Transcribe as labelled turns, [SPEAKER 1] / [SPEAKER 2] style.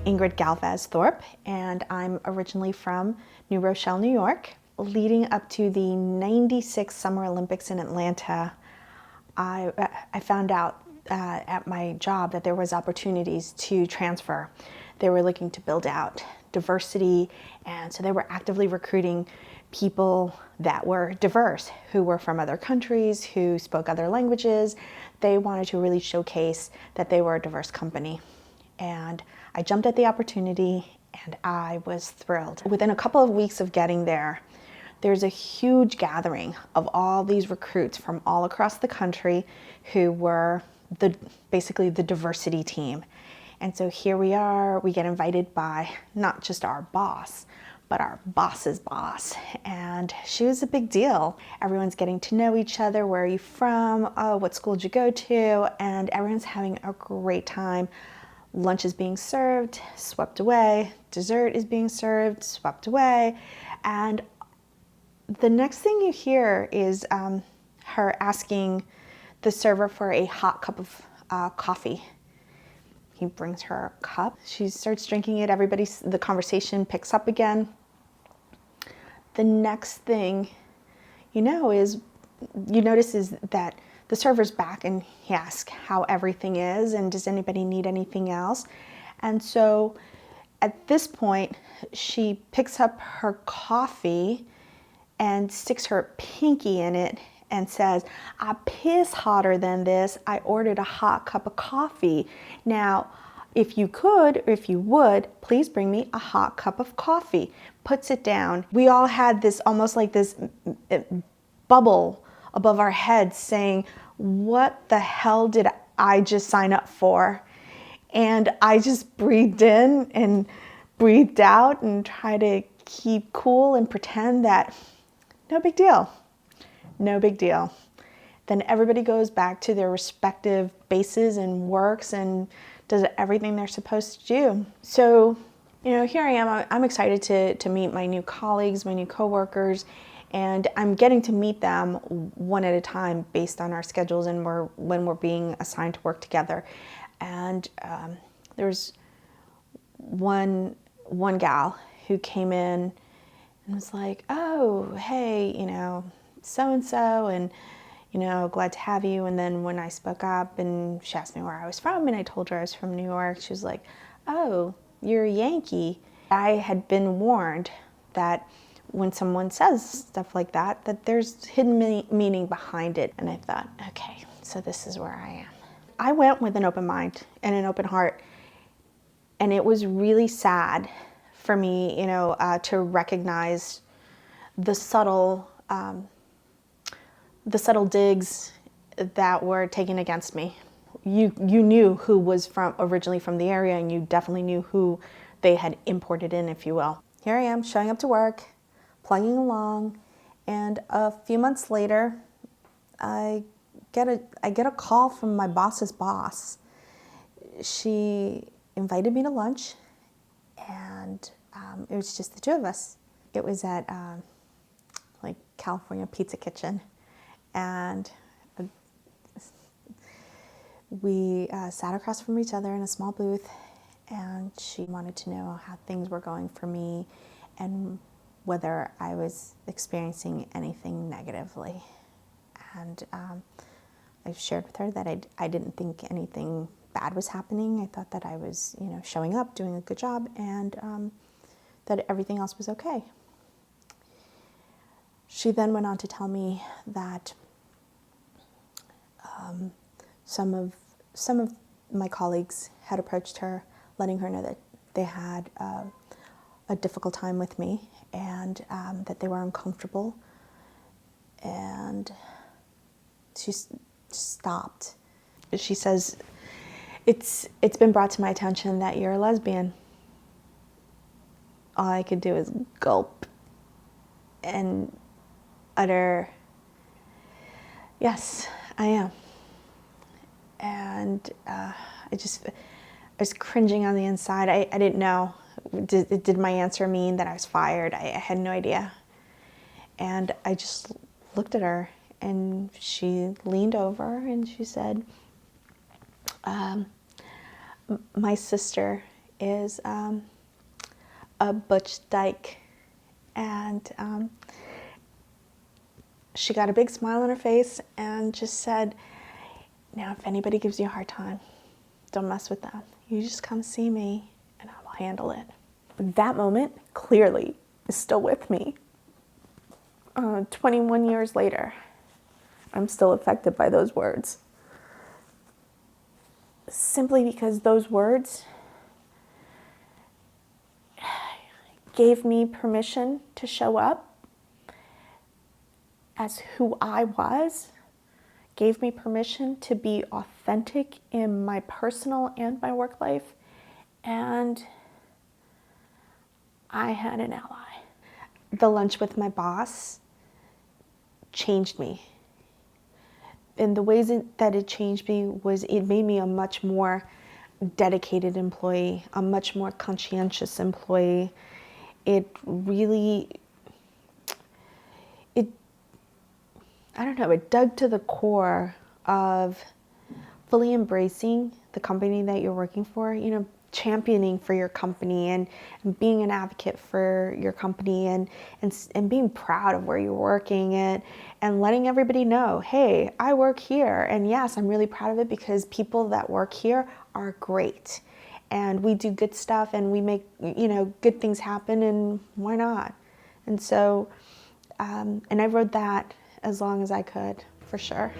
[SPEAKER 1] Ingrid Galvez-Thorp, and I'm originally from New Rochelle, New York. Leading up to the '96 Summer Olympics in Atlanta, I found out at my job that there was opportunities to transfer. They were looking to build out diversity, and so they were actively recruiting people that were diverse, who were from other countries, who spoke other languages. They wanted to really showcase that they were a diverse company. And I jumped at the opportunity and I was thrilled. Within a couple of weeks of getting there, there's a huge gathering of all these recruits from all across the country who were basically the diversity team. And so here we are, we get invited by not just our boss, but our boss's boss. And she was a big deal. Everyone's getting to know each other. Where are you from? Oh, what school did you go to? And everyone's having a great time. Lunch is being served, swept away. Dessert is being served, swept away. And the next thing you hear is her asking the server for a hot cup of coffee. He brings her a cup. She starts drinking it. The conversation picks up again. The next thing you notice is that the server's back and he asks how everything is and does anybody need anything else. And so at this point, she picks up her coffee and sticks her pinky in it and says, "I piss hotter than this. I ordered a hot cup of coffee. Now, if you would, please bring me a hot cup of coffee." Puts it down. We all had this almost like this bubble above our heads saying, what the hell did I just sign up for? And I just breathed in and breathed out and tried to keep cool and pretend that no big deal. No big deal. Then everybody goes back to their respective bases and works and does everything they're supposed to do. So, here I am. I'm excited to meet my new colleagues, my new coworkers, and I'm getting to meet them one at a time based on our schedules and when we're being assigned to work together. And there's one gal who came in and was like, "Oh, hey, so-and-so, and, glad to have you." And then when I spoke up and she asked me where I was from and I told her I was from New York, she was like, "Oh, you're a Yankee." I had been warned that when someone says stuff like that there's hidden meaning behind it. And I thought, okay, so this is where I am. I went with an open mind and an open heart. And it was really sad for me, to recognize the subtle digs that were taken against me. You knew who was originally from the area, and you definitely knew who they had imported in, if you will. Here I am showing up to work, plugging along, and a few months later, I get a call from my boss's boss. She invited me to lunch, and it was just the two of us. It was at California Pizza Kitchen, and we sat across from each other in a small booth, and she wanted to know how things were going for me and whether I was experiencing anything negatively. And I shared with her that I didn't think anything bad was happening. I thought that I was, showing up, doing a good job, and that everything else was okay. She then went on to tell me that some of my colleagues had approached her, letting her know that they had a difficult time with me and that they were uncomfortable. And she stopped. She says, it's been brought to my attention that you're a lesbian." All I could do is gulp and utter, "Yes, I am." And I was cringing on the inside. I didn't know. Did my answer mean that I was fired? I had no idea. And I just looked at her, and she leaned over and she said, "My sister is a butch dyke, and she got a big smile on her face and just said, "Now, if anybody gives you a hard time, don't mess with them. You just come see me and I will handle it." That moment clearly is still with me. 21 years later, I'm still affected by those words. Simply because those words gave me permission to show up as who I was, gave me permission to be authentic in my personal and my work life, and I had an ally. The lunch with my boss changed me. And the ways that it changed me was it made me a much more dedicated employee, a much more conscientious employee. It really, I don't know, it dug to the core of fully embracing the company that you're working for, you know, championing for your company and being an advocate for your company and being proud of where you're working and letting everybody know, hey, I work here. And yes, I'm really proud of it because people that work here are great. And we do good stuff and we make, you know, good things happen, and why not? And so, and I rode that as long as I could, for sure.